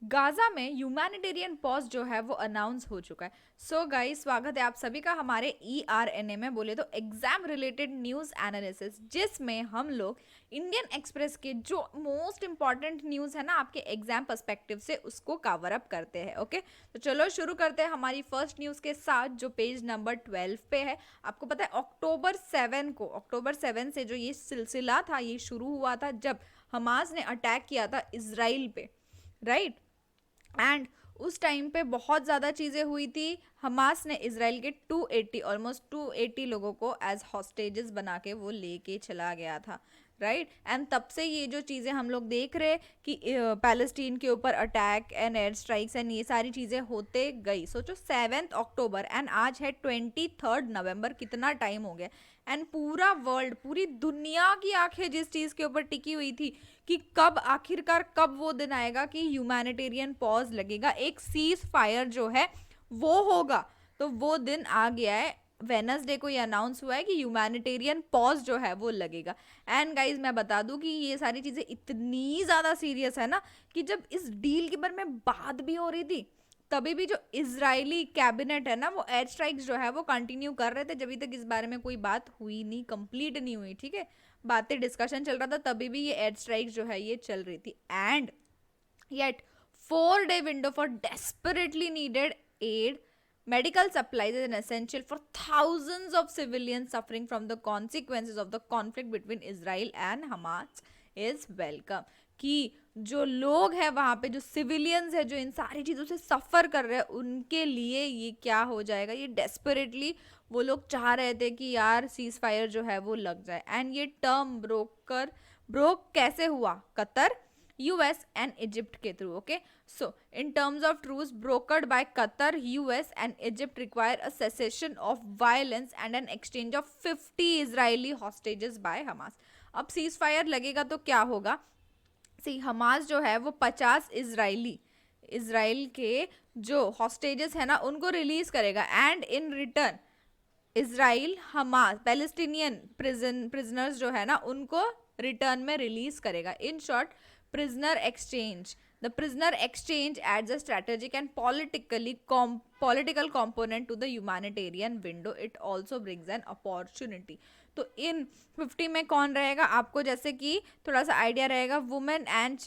Gaza में humanitarian pause जो है वो अनाउंस हो चुका है। सो गाइस, स्वागत है आप सभी का हमारे ERNA में, बोले तो एग्जाम रिलेटेड न्यूज एनालिसिस, जिसमें हम लोग इंडियन एक्सप्रेस के जो मोस्ट इंपॉर्टेंट न्यूज है ना आपके एग्जाम पर्सपेक्टिव से, उसको कवर अप करते हैं। ओके, तो चलो शुरू करते हैं हमारी फर्स्ट न्यूज के साथ, जो पेज नंबर 12 पे है। आपको पता है अक्टूबर 7 से जो ये सिलसिला था ये शुरू हुआ था, जब हमास ने अटैक किया था इसराइल पे, राइट। एंड उस टाइम पे बहुत ज़्यादा चीज़ें हुई थी। हमास ने इसराइल के 280 ऑलमोस्ट 280 लोगों को एज हॉस्टेजेस बना के वो लेके चला गया था, राइट। एंड तब से ये जो चीज़ें हम लोग देख रहे कि पैलेस्टीन के ऊपर attack and air strikes and ये सारी चीज़ें होते गई। सोचो 7 अक्टूबर एंड आज है 23 नवंबर, कितना टाइम हो गया। एंड पूरा वर्ल्ड, पूरी दुनिया की आंखें जिस चीज़ के ऊपर टिकी हुई थी कि कब आखिरकार कब वो दिन आएगा कि ह्यूमैनिटेरियन पॉज लगेगा, एक सीज फायर जो है वो होगा। तो वो दिन आ गया है। वेनसडे को ये अनाउंस हुआ है कि ह्यूमैनिटेरियन पॉज जो है वो लगेगा। एंड गाइज मैं बता दूं कि ये सारी चीजें इतनी ज्यादा सीरियस है ना कि जब इस डील के बारे में बात भी हो रही थी, तभी भी जो इजरायली कैबिनेट है ना वो एयर स्ट्राइक्स जो है वो कंटिन्यू कर रहे थे, जब तक इस बारे में कोई बात हुई नहीं, कंप्लीट नहीं हुई, ठीक है। बातें डिस्कशन चल रहा था, तभी भी ये एयर स्ट्राइक जो है ये चल रही थी। And yet 4-day window for desperately needed aid, medical supplies is an essential for thousands of civilians suffering from the consequences of the conflict between Israel and Hamas is welcome। कि जो लोग हैं वहां पे, जो सिविलियंस है जो इन सारी चीजों से सफर कर रहे हैं, उनके लिए ये क्या हो जाएगा, ये डेस्परेटली वो लोग चाह रहे थे कि यार सीज फायर जो है वो लग जाए। एंड ये टर्म ब्रोक कैसे हुआ? कतर, यूएस एंड इजिप्ट के थ्रू। Okay, so in terms of truce brokered by Qatar, US and Egypt require a cessation of violence and an exchange of 50 Israeli hostages by Hamas. अब ceasefire लगेगा तो क्या होगा? सी, Hamas जो है वो 50 इसराइल के जो हॉस्टेजेस है ना उनको रिलीज करेगा। And in return Israel Hamas Palestinian prisoners जो है ना उनको रिटर्न में रिलीज करेगा। In short, prisoner exchange. The prisoner exchange adds a strategic and political component to the humanitarian window. It also brings an opportunity. तो इन 50 में कौन रहेगा? आपको जैसे कि थोड़ा सा आइडिया रहेगा, वुमेन एंड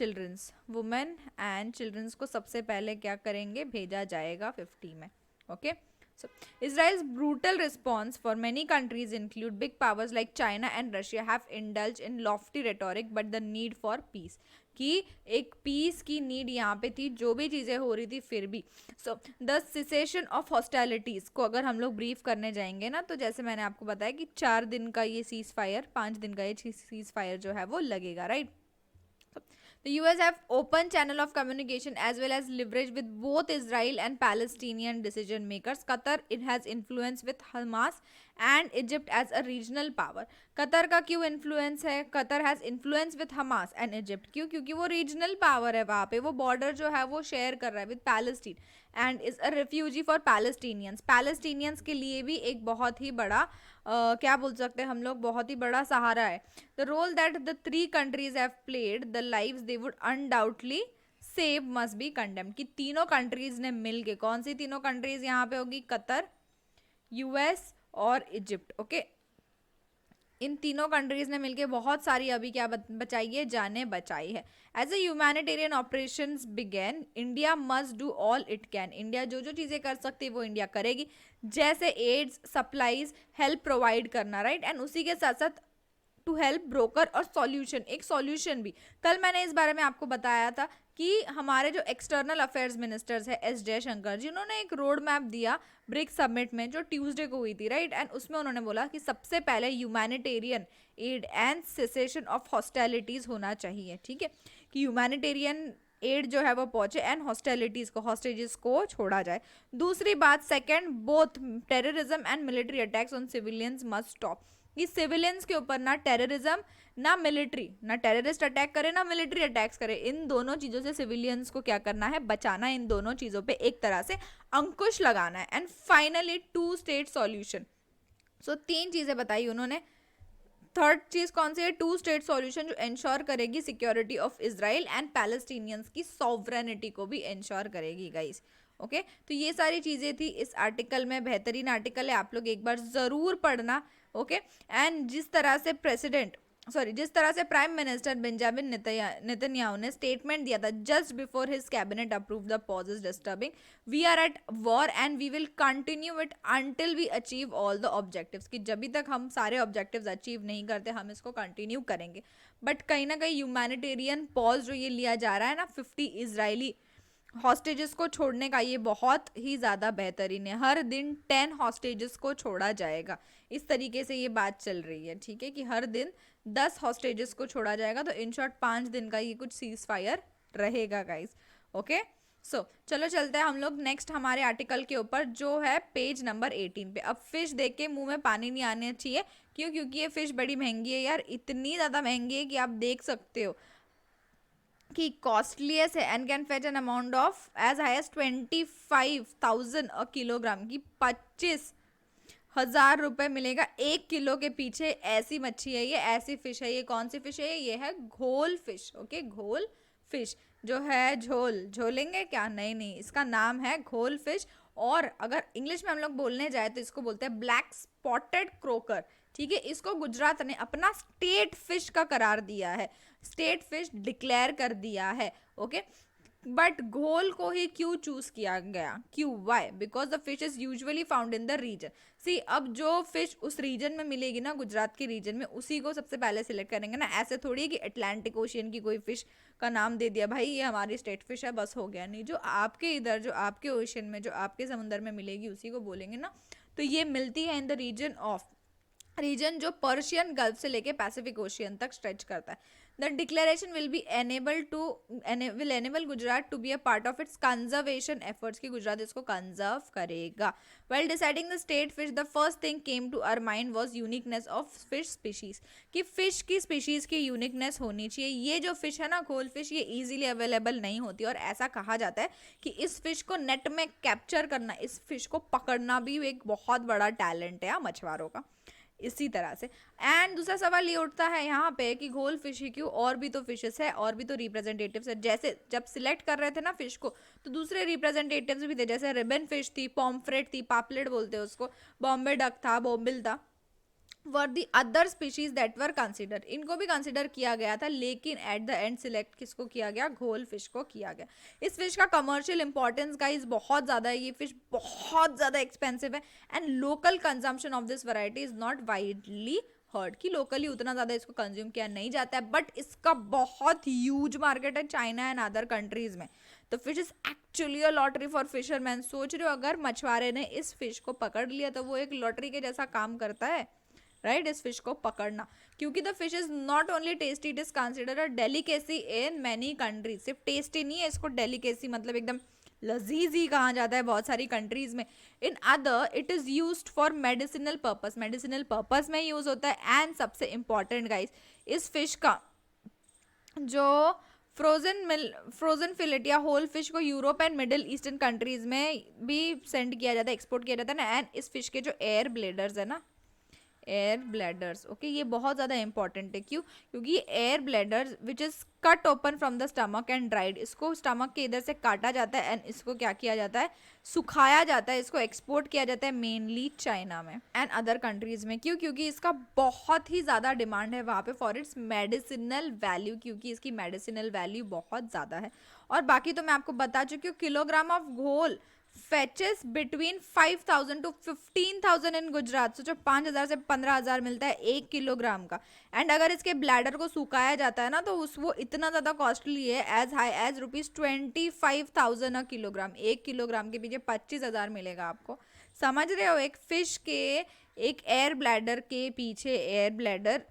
चिल्ड्रंस को सबसे पहले क्या करेंगे? भेजा जाएगा 50 में। Okay, so Israel's brutal response for many countries include big powers like China and Russia have indulged in lofty rhetoric but the need for peace, कि एक पीस की नीड यहाँ पे थी, जो भी चीज़ें हो रही थी फिर भी। सो द सिसेशन ऑफ हॉस्टैलिटीज़ को अगर हम लोग ब्रीफ करने जाएंगे ना, तो जैसे मैंने आपको बताया कि 4 दिन का ये सीज फायर, 5 दिन का ये सीज फायर जो है वो लगेगा, right. The US have open channel of communication as well as leverage with both Israel and Palestinian decision makers. Qatar, it has influence with Hamas and Egypt as a regional power. Qatar का क्यों influence है? Qatar has influence with Hamas and Egypt. क्यों? क्योंकि वो regional power है, वहाँ पे वो बॉर्डर जो है वो शेयर कर रहा है with Palestine and is a refugee for Palestinians के लिए भी एक बहुत ही बड़ा क्या बोल सकते हैं हम लोग, बहुत ही बड़ा सहारा है। The role that the 3 countries have played, the lives they would undoubtedly save must be condemned. कि तीनों कंट्रीज ने मिल के, कौन सी तीनों कंट्रीज यहाँ पे होगी? कतर, यूएस और इजिप्ट। ओके, इन तीनों कंट्रीज ने मिलकर बहुत सारी अभी क्या बचाई है? जाने बचाई है। As a humanitarian operation begin, India must do all it can. India जो जो चीजें कर सकती है वो इंडिया करेगी, जैसे एड्स, सप्लाईज, हेल्प प्रोवाइड करना, राइट। एंड उसी के साथ साथ टू हेल्प ब्रोकर और सॉल्यूशन, एक सॉल्यूशन भी। कल मैंने इस बारे में आपको बताया था कि हमारे जो एक्सटर्नल अफेयर्स मिनिस्टर्स है एस जयशंकर जी, उन्होंने एक रोड मैप दिया ब्रिक्स समिट में जो ट्यूसडे को हुई थी, राइट। एंड उसमें उन्होंने बोला कि सबसे पहले humanitarian aid and cessation of hostilities होना चाहिए, ठीक है, कि ह्यूमैनिटेरियन एड जो है वो पहुंचे एंड हॉस्टेजेस को छोड़ा जाए। दूसरी बात, second, both terrorism and military attacks on civilians must stop. कि सिविलियंस के ऊपर ना टेररिज्म ना मिलिट्री, ना टेररिस्ट अटैक करे ना मिलिट्री अटैक्स करे, इन दोनों चीजों से सिविलियंस को क्या करना है? बचाना है। इन दोनों चीजों पे एक तरह से अंकुश लगाना है। And finally 2 state solution. So 3 चीजें बताई उन्होंने। थर्ड चीज कौन सी है, 2 स्टेट सॉल्यूशन, जो इंश्योर करेगी security of Israel and Palestinians की सॉवरेनिटी को भी इंश्योर करेगी गाइस। ओके तो ये सारी चीजें थी इस आर्टिकल में, बेहतरीन आर्टिकल है, आप लोग एक बार जरूर पढ़ना। ओके एंड जिस तरह से प्राइम मिनिस्टर बेंजामिन नेतन्याहू ने स्टेटमेंट दिया था just before his cabinet approve the pause is disturbing, we are at war and we will continue it until we achieve all the objectives, कि जब तक हम सारे ऑब्जेक्टिव्स अचीव नहीं करते हम इसको कंटिन्यू करेंगे। बट कहीं ना कहीं ह्यूमैनिटेरियन पॉज जो ये लिया जा रहा है ना 50 इजरायली हॉस्टेजेस को छोड़ने का, ये बहुत ही ज़्यादा बेहतरीन है। हर दिन 10 हॉस्टेजेस को छोड़ा जाएगा, इस तरीके से ये बात चल रही है, ठीक है, कि हर दिन 10 हॉस्टेजेस को छोड़ा जाएगा। तो इन शॉर्ट 5 दिन का ये कुछ सीज फायर रहेगा गाइस। ओके सो चलो चलते हैं हम लोग नेक्स्ट हमारे आर्टिकल के ऊपर, जो है पेज नंबर 18 पे। अब फिश देख के मुंह में पानी नहीं आना चाहिए, क्यों? क्योंकि ये फिश बड़ी महंगी है यार, इतनी ज़्यादा महंगी है कि आप देख सकते हो कि कॉस्टलीएस्ट है and can fetch an amount of as high as 25,000 a kilogram की 25,000 रुपए मिलेगा 1 किलो के पीछे। ऐसी मच्छी है ये, ऐसी फिश है ये। कौन सी फिश है ये है घोल फिश। ओके घोल फिश जो है, झोलेंगे क्या? नहीं नहीं, इसका नाम है घोल फिश। और अगर इंग्लिश में हम लोग बोलने जाए तो इसको बोलते हैं ब्लैक स्पॉटेड क्रोकर, ठीक है। इसको गुजरात ने अपना स्टेट फिश का करार दिया है, स्टेट फिश डिक्लेयर कर दिया है। ओके बट घोल को ही क्यों चूज किया गया? क्यों? Why? Because the fish is usually found in the region. See अब जो फिश उस रीजन में मिलेगी ना, गुजरात के रीजन में, उसी को सबसे पहले सिलेक्ट करेंगे ना। ऐसे थोड़ी है कि अटलांटिक ओशियन की कोई फिश का नाम दे दिया, भाई ये हमारी स्टेट फिश है, बस हो गया। नहीं, जो आपके इधर, जो आपके ओशियन में, जो आपके समुद्र में मिलेगी उसी को बोलेंगे ना। तो ये मिलती है इन द रीजन जो पर्शियन गल्फ से लेके पैसिफिक ओशियन तक स्ट्रेच करता है। The declaration will enable Gujarat to be a part of its conservation efforts, की गुजरात इसको कंजर्व करेगा। While deciding the state fish, the first thing came to our mind was uniqueness of fish species, कि fish की species की uniqueness होनी चाहिए। ये जो फिश है ना घोल फिश, ये इजीली अवेलेबल नहीं होती, और ऐसा कहा जाता है कि इस फिश को नेट में कैप्चर करना, इस फिश को पकड़ना भी एक बहुत बड़ा टैलेंट है मछुआरों का। इसी तरह से एंड दूसरा सवाल ये उठता है यहाँ पे कि घोल फिश ही क्यों, और भी तो फिशेस है, और भी तो रिप्रेजेंटेटिव्स है। जैसे जब सिलेक्ट कर रहे थे ना फिश को, तो दूसरे रिप्रेजेंटेटिव्स भी थे, जैसे रिबन फिश थी, पॉम्फ्रेट थी, पापलेट बोलते हैं उसको, बॉम्बे डक था, बोम्बिल था, were the other species that were consider. इनको भी कंसिडर किया गया था, लेकिन एट द एंड सिलेक्ट किसको किया गया? घोल फिश को किया गया। इस फिश का कमर्शियल इंपॉर्टेंस गाइस बहुत ज़्यादा है, ये फिश बहुत ज़्यादा एक्सपेंसिव है and local consumption of this variety is not widely heard, कि लोकली उतना ज़्यादा इसको कंज्यूम किया नहीं जाता है, बट इसका बहुत ह्यूज मार्केट है चाइना एंड अदर कंट्रीज में। तो fish is actually a lottery for fisherman. सोच रहे हो अगर मछुआरे ने इस फिश को पकड़ लिया तो वो एक लॉटरी के जैसा काम करता है, राइट? इस फिश को पकड़ना, क्योंकि the fish is not only tasty, it is considered a delicacy in many countries. सिर्फ टेस्टी नहीं है, इसको डेलिकेसी मतलब एकदम लजीज ही कहा जाता है बहुत सारी कंट्रीज में। In other it is used for medicinal purpose, medicinal purpose में यूज होता है। एंड सबसे इंपॉर्टेंट गाइस, इस फिश का जो फ्रोजन फिलेट या होल फिश को Europe and middle eastern countries में भी सेंड किया जाता है, एक्सपोर्ट किया जाता है ना। एंड इस फिश के जो एयर ब्लेडर्स है ना, एयर ब्लैडर्स, ओके, ये बहुत ज़्यादा इंपॉर्टेंट है। क्यों? क्योंकि air bladders which is cut open from the stomach and dried, इसको स्टमक के इधर से काटा जाता है एंड इसको क्या किया जाता है? सुखाया जाता है, इसको एक्सपोर्ट किया जाता है मेनली चाइना में एंड अदर कंट्रीज में। क्यों? क्योंकि इसका बहुत ही ज़्यादा डिमांड है वहाँ पे फॉर इट्स मेडिसिनल वैल्यू, क्योंकि इसकी मेडिसिनल वैल्यू बहुत ज़्यादा है। और बाकी तो मैं आपको बता चुकी हूँ, किलोग्राम ऑफ घोल fetches between 5,000 to 15,000 इन गुजरात। सोचो 5,000 से 15,000 मिलता है 1 किलोग्राम का। एंड अगर इसके ब्लैडर को सुखाया जाता है ना तो वो इतना ज़्यादा कॉस्टली है, as high as ₹25,000 a kilogram. 1 kilogram के पीछे 25,000 मिलेगा आपको। समझ रहे हो? एक फिश के एक एयर ब्लैडर के पीछे, एयर ब्लैडर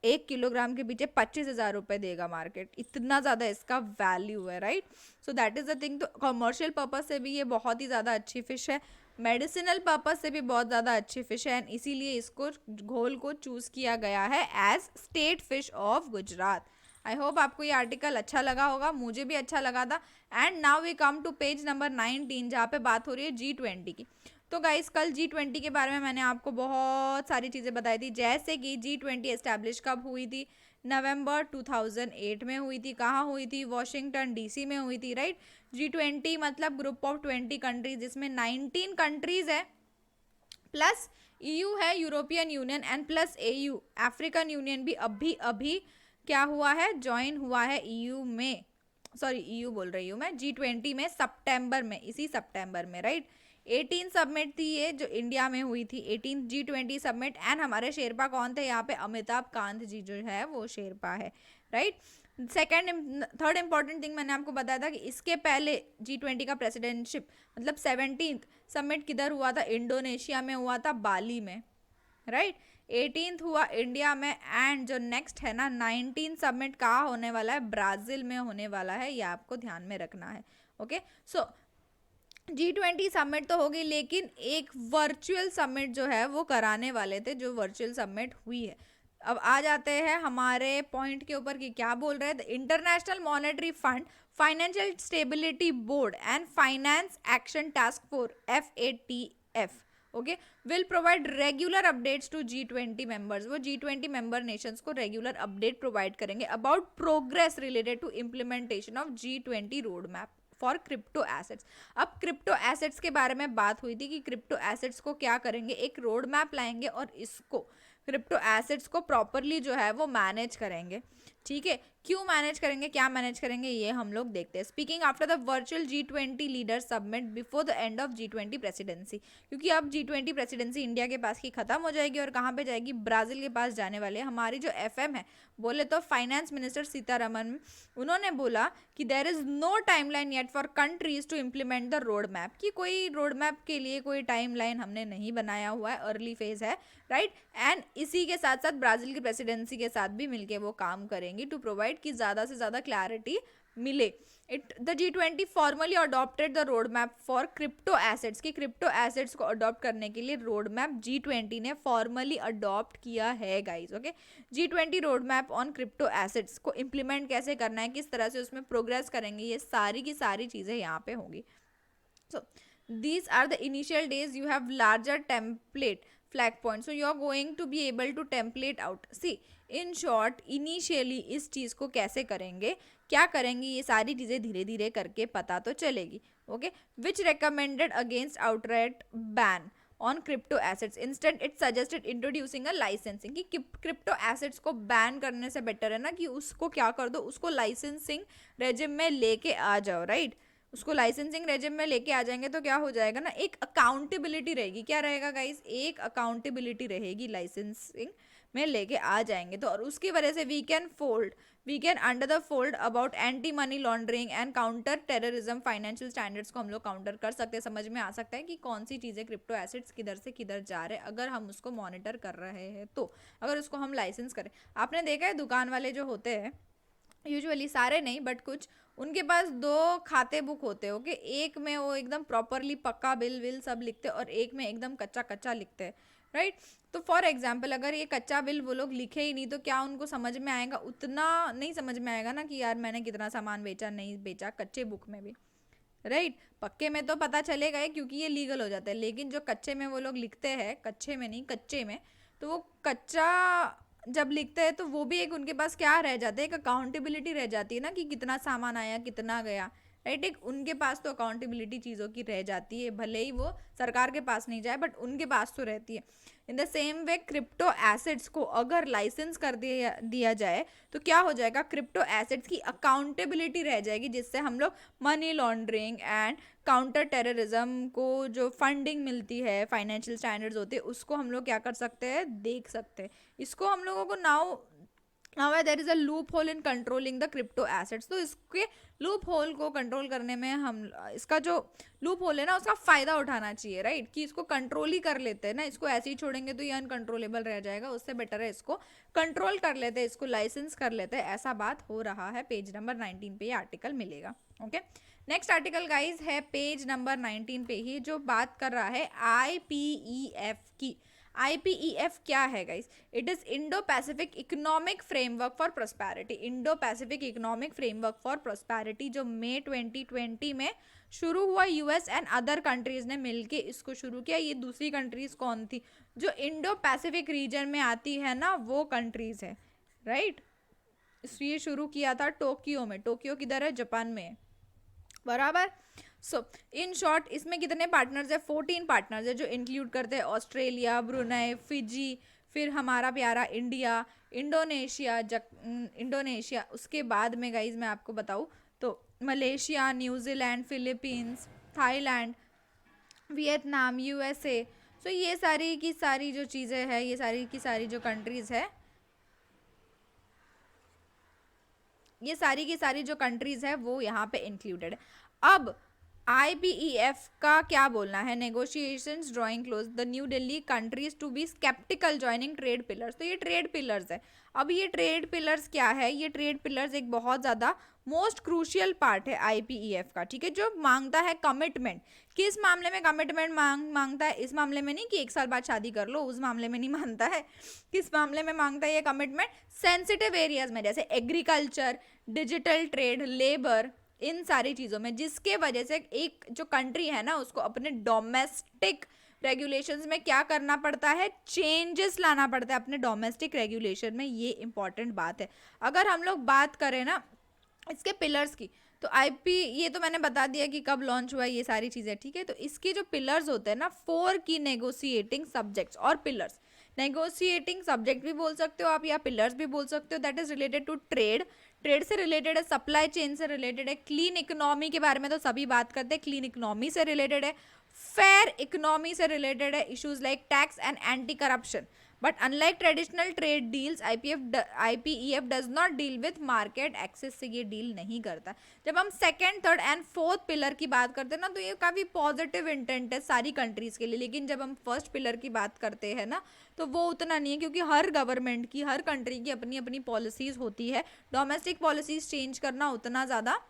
1 किलोग्राम के पीछे 25,000 रुपए देगा मार्केट, इतना ज़्यादा इसका वैल्यू है, right? So that is the thing. तो कमर्शियल पर्पज से भी ये बहुत ही ज़्यादा अच्छी फिश है, मेडिसिनल पर्पज से भी बहुत ज़्यादा अच्छी फिश है, एंड इसीलिए इसको घोल को चूज़ किया गया है as state fish of Gujarat. I hope आपको ये आर्टिकल अच्छा लगा होगा, मुझे भी अच्छा लगा था। And now we come to page number 19, जहाँ पे बात हो रही है G20 की। तो गाइस कल G20 के बारे में मैंने आपको बहुत सारी चीज़ें बताई थी, जैसे कि G20 एस्टैब्लिश कब हुई थी, नवंबर 2008 में हुई थी। कहाँ हुई थी? वॉशिंगटन DC में हुई थी, राइट। G20 मतलब ग्रुप ऑफ 20 कंट्रीज, जिसमें 19 कंट्रीज है, प्लस EU है, European union, and plus AU, African union भी अभी अभी क्या हुआ है, ज्वाइन हुआ है EU में, सॉरी EU बोल रही हूँ मैं, G20 में सितंबर में, इसी सितंबर में, राइट। 18 सबमिट थी ये, जो इंडिया में हुई थी, 18 G20 सबमिट। एंड हमारे शेरपा कौन थे यहाँ पे? अमिताभ कांत जी जो है वो शेरपा है, right. Second third important thing मैंने आपको बताया था कि इसके पहले G20 का प्रेसिडेंटशिप मतलब 17th समिट किधर हुआ था? इंडोनेशिया में हुआ था, बाली में, राइट। 18th हुआ इंडिया में, एंड जो नेक्स्ट है ना 19 समिट कहाँ होने वाला है? ब्राजील में होने वाला है, ये आपको ध्यान में रखना है। ओके, सो G20 समिट तो होगी, लेकिन एक वर्चुअल समिट जो है वो कराने वाले थे, जो वर्चुअल समिट हुई है। अब आ जाते हैं हमारे पॉइंट के ऊपर कि क्या बोल रहे हैं। International Monetary Fund, Financial Stability Board and Financial Action Task Force FATF, okay, will provide regular updates to G20 members. वो G20 मेंबर नेशंस को रेगुलर अपडेट प्रोवाइड करेंगे about progress related to implementation of G20 road map for crypto assets. अब crypto assets के बारे में बात हुई थी कि क्रिप्टो एसेट्स को क्या करेंगे, एक रोड मैप लाएंगे और इसको क्रिप्टो एसेट्स को प्रॉपरली जो है वो मैनेज करेंगे, ठीक है। क्यों मैनेज करेंगे, क्या मैनेज करेंगे, ये हम लोग देखते हैं। Speaking after the virtual G20 leader submit before the end of G20 presidency, क्योंकि अब G20 प्रेसिडेंसी इंडिया के पास की खत्म हो जाएगी और कहाँ पे जाएगी? ब्राजील के पास जाने वाले। हमारी जो FM है, बोले तो फाइनेंस मिनिस्टर सीतारमन, उन्होंने बोला कि there is no timeline yet for countries to implement the road map, कि कोई रोड मैप के लिए कोई टाइमलाइन हमने नहीं बनाया हुआ है, अर्ली फेज है, राइट। एंड इसी के साथ साथ ब्राजील की प्रेसिडेंसी के साथ भी मिलके वो काम करेंगी टू प्रोवाइड कि ज़्यादा से ज़्यादा क्लैरिटी मिले। The G20 formally adopted the road map for crypto assets, की क्रिप्टो एसेट्स को अडॉप्ट करने के लिए रोड मैप G20 ने फॉर्मली अडॉप्ट किया है guys, okay. G20 road map on crypto assets को इम्प्लीमेंट कैसे करना है, किस तरह से उसमें प्रोग्रेस करेंगे, ये सारी की सारी चीज़ें यहाँ पे होंगी। So these are the initial days. You have larger template flag point, so you are going to be able to template out. See, in short, initially इस चीज़ को कैसे करेंगे, क्या करेंगे, ये सारी चीज़ें धीरे धीरे करके पता तो चलेगी, okay. Which recommended against outright ban on crypto assets. Instead, it suggested introducing a licensing, कि क्रिप्टो एसेट्स को बैन करने से बेटर है ना कि उसको क्या कर दो, उसको लाइसेंसिंग रेजिम में लेके आ जाओ, राइट। उसको लाइसेंसिंग रेजिम में लेके आ जाएंगे तो क्या हो जाएगा ना, एक अकाउंटेबिलिटी रहेगी। क्या रहेगा गाइस? एक अकाउंटेबिलिटी रहेगी, लाइसेंसिंग में लेके आ जाएंगे तो, और उसकी वजह से we can under the fold about anti money laundering and counter terrorism financial standards को हम लोग काउंटर कर सकते हैं। समझ में आ सकता है कि कौन सी चीज़ें क्रिप्टो एसेट्स किधर से किधर जा रहे हैं, अगर हम उसको मॉनिटर कर रहे हैं तो, अगर उसको हम लाइसेंस करें। आपने देखा है दुकान वाले जो होते हैं, यूजुअली सारे नहीं बट कुछ, उनके पास दो खाते बुक होते हैं, ओके। एक में वो एकदम प्रॉपरली पक्का बिल विल सब लिखते हैं और एक में एकदम कच्चा कच्चा लिखते हैं, राइट। तो फॉर एग्जाम्पल अगर ये कच्चा बिल वो लोग लिखे ही नहीं तो क्या उनको समझ में आएगा? उतना नहीं समझ में आएगा ना कि यार मैंने कितना सामान बेचा नहीं बेचा, कच्चे बुक में भी, राइट। पक्के में तो पता चलेगा ही क्योंकि ये लीगल हो जाता है, लेकिन जो कच्चे में वो लोग लिखते हैं, कच्चे में नहीं कच्चे में, तो वो कच्चा जब लिखते हैं तो वो भी एक उनके पास क्या रह जाता है, एक अकाउंटेबिलिटी रह जाती है ना कि कितना सामान आया कितना गया, राइट। एक उनके पास तो अकाउंटेबिलिटी चीज़ों की रह जाती है, भले ही वो सरकार के पास नहीं जाए बट उनके पास तो रहती है। In the same way crypto assets को अगर लाइसेंस कर दिया जाए तो क्या हो जाएगा, क्रिप्टो एसेट्स की अकाउंटेबिलिटी रह जाएगी, जिससे हम लोग money laundering and counter terrorism को जो फंडिंग मिलती है, फाइनेंशियल स्टैंडर्ड्स होते हैं, उसको हम लोग क्या कर सकते हैं, देख सकते हैं। इसको हम लोगों को now there is a loophole in controlling the crypto assets, तो इसके लूप होल को कंट्रोल करने में हम, इसका जो लूप होल है ना उसका फायदा उठाना चाहिए, राइट। कि इसको कंट्रोल ही कर लेते हैं ना, इसको ऐसे ही छोड़ेंगे तो ये अनकंट्रोलेबल रह जाएगा, उससे बेटर है इसको कंट्रोल कर लेते हैं, इसको लाइसेंस कर लेते हैं। ऐसा बात हो रहा है, पेज नंबर 19 पे ये आर्टिकल मिलेगा, ओके। नेक्स्ट आर्टिकल गाइज है पेज नंबर 19 पे ही, जो बात कर रहा है IPEF की। IPEF क्या है guys? It is Indo Pacific economic framework for prosperity. Indo Pacific economic framework for prosperity जो मई 2020 में शुरू हुआ, यूएस एंड अदर कंट्रीज ने मिलके इसको शुरू किया। ये दूसरी कंट्रीज कौन थी? जो इंडो पैसिफिक रीजन में आती है ना, वो कंट्रीज है, राइट। ये शुरू किया था टोक्यो में। टोक्यो किधर है? जापान में है, बराबर। सो इन शॉर्ट इसमें कितने पार्टनर्स है? 14 पार्टनर्स है, जो इंक्लूड करते हैं ऑस्ट्रेलिया, ब्रुनेई, फिजी, फिर हमारा प्यारा इंडिया, इंडोनेशिया। उसके बाद में गाइज मैं आपको बताऊँ तो Malaysia, New Zealand, Philippines, Thailand, Vietnam, USA. So ये सारी की सारी जो चीज़ें हैं, ये सारी की सारी जो कंट्रीज़ है, ये सारी की सारी जो कंट्रीज है वो यहाँ पे इंक्लूडेड है। अब IPEF का क्या बोलना है? Negotiations drawing close, the New Delhi countries to be sceptical joining trade pillars. तो ये ट्रेड पिलर्स है। अब ये ट्रेड पिलर्स क्या है? ये ट्रेड पिलर्स एक बहुत ज़्यादा मोस्ट क्रूशियल पार्ट है IPEF का, ठीक है, जो मांगता है कमिटमेंट। किस मामले में कमिटमेंट मांगता है? इस मामले में नहीं कि 1 साल बाद शादी कर लो, उस मामले में नहीं मांगता है। किस मामले में मांगता है ये कमिटमेंट? सेंसिटिव एरियाज में, जैसे एग्रीकल्चर, डिजिटल ट्रेड, लेबर, इन सारी चीज़ों में, जिसके वजह से एक जो कंट्री है ना, उसको अपने डोमेस्टिक रेगुलेशंस में क्या करना पड़ता है? चेंजेस लाना पड़ता है अपने डोमेस्टिक रेगुलेशन में। ये इंपॉर्टेंट बात है। अगर हम लोग बात करें ना इसके पिलर्स की, तो ये तो मैंने बता दिया कि कब लॉन्च हुआ है, ये सारी चीज़ें, ठीक है। तो इसके जो पिलर्स होते हैं ना, 4 की नेगोशिएटिंग सब्जेक्ट्स और पिलर्स। नेगोशिएटिंग सब्जेक्ट भी बोल सकते हो आप, या पिलर्स भी बोल सकते हो। That is related to trade. Trade से रिलेटेड है, सप्लाई चेन से रिलेटेड है, क्लीन इकोनॉमी के बारे में तो सभी बात करते हैं, क्लीन इकोनॉमी से रिलेटेड है, फेयर इकोनॉमी से रिलेटेड है, issues like tax and anti corruption. But unlike traditional trade deals, IPEF does not deal with market access से ये डील नहीं करता। जब हम second, third and fourth pillar की बात करते हैं ना, तो ये काफ़ी पॉजिटिव इंटेंट है सारी कंट्रीज़ के लिए। लेकिन जब हम फर्स्ट पिलर की बात करते हैं ना, तो वो उतना नहीं है, क्योंकि हर गवर्नमेंट की, हर कंट्री की अपनी अपनी पॉलिसीज़ होती है। डोमेस्टिक पॉलिसीज़ चेंज करना उतना ज़्यादा,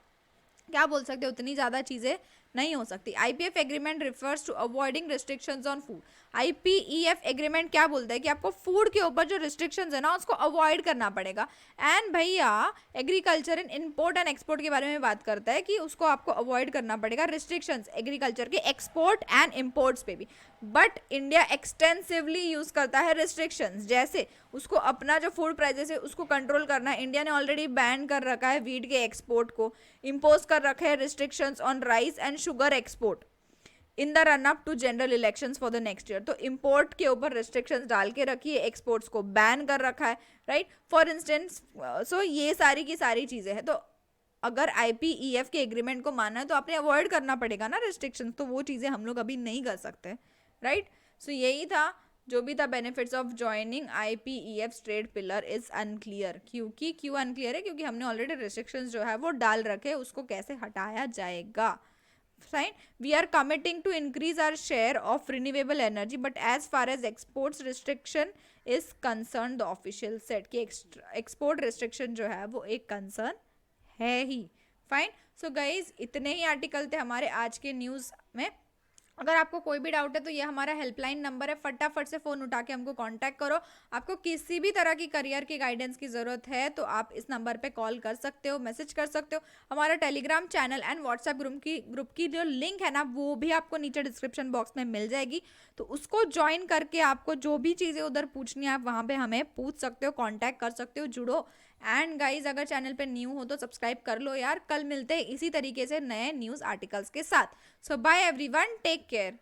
क्या बोल सकते हैं, उतनी ज़्यादा चीज़ें नहीं हो सकती। IPEF agreement refers to avoiding restrictions on food. IPEF agreement क्या बोलता है कि आपको फूड के ऊपर जो रिस्ट्रिक्शंस है ना, उसको अवॉइड करना पड़ेगा। एंड भैया agriculture in import and export के बारे में बात करता है कि उसको आपको अवॉइड करना पड़ेगा रिस्ट्रिक्शंस एग्रीकल्चर के एक्सपोर्ट एंड इम्पोर्ट्स पे भी। बट इंडिया एक्सटेंसिवली यूज करता है रिस्ट्रिक्शंस, जैसे उसको अपना जो फूड प्राइसेस है उसको कंट्रोल करना है। इंडिया ने ऑलरेडी बैन कर रखा है वीट के एक्सपोर्ट को, इम्पोज कर रखे हैं restrictions on rice and sugar export in the run up to general elections for the next year. तो इम्पोर्ट के ऊपर रिस्ट्रिक्शंस डाल के रखी है, एक्सपोर्ट्स को बैन कर रखा है, राइट, फॉर इंस्टेंस। सो ये सारी की सारी चीज़ें हैं। तो अगर IPEF के एग्रीमेंट को मानना है तो आपने अवॉइड करना पड़ेगा ना रिस्ट्रिक्शंस, तो वो चीज़ें हम लोग अभी नहीं कर सकते, राइट। सो यही था जो भी था benefits of joining IPEF trade pillar is unclear. क्यों अनक्लियर है? क्योंकि हमने ऑलरेडी रिस्ट्रिक्शंस जो है वो डाल रखे, उसको कैसे हटाया जाएगा। Fine. We are committing to increase our share of renewable energy, but as far as exports restriction is concerned, the official said कि export restriction जो है वो एक concern है ही। Fine. So guys, इतने ही आर्टिकल थे हमारे आज के न्यूज़ में। अगर आपको कोई भी डाउट है तो ये हमारा हेल्पलाइन नंबर है, फटाफट से फ़ोन उठा के हमको कांटेक्ट करो। आपको किसी भी तरह की करियर की गाइडेंस की ज़रूरत है तो आप इस नंबर पे कॉल कर सकते हो, मैसेज कर सकते हो। हमारा Telegram channel and WhatsApp group की जो लिंक है ना, वो भी आपको नीचे डिस्क्रिप्शन बॉक्स में मिल जाएगी। तो उसको ज्वाइन करके आपको जो भी चीज़ें उधर पूछनी है आप वहाँ पर हमें पूछ सकते हो, कॉन्टैक्ट कर सकते हो, जुड़ो। एंड गाइज अगर चैनल पे न्यू हो तो सब्सक्राइब कर लो यार। कल मिलते हैं इसी तरीके से नए न्यूज़ आर्टिकल्स के साथ। सो बाय एवरीवन, टेक केयर।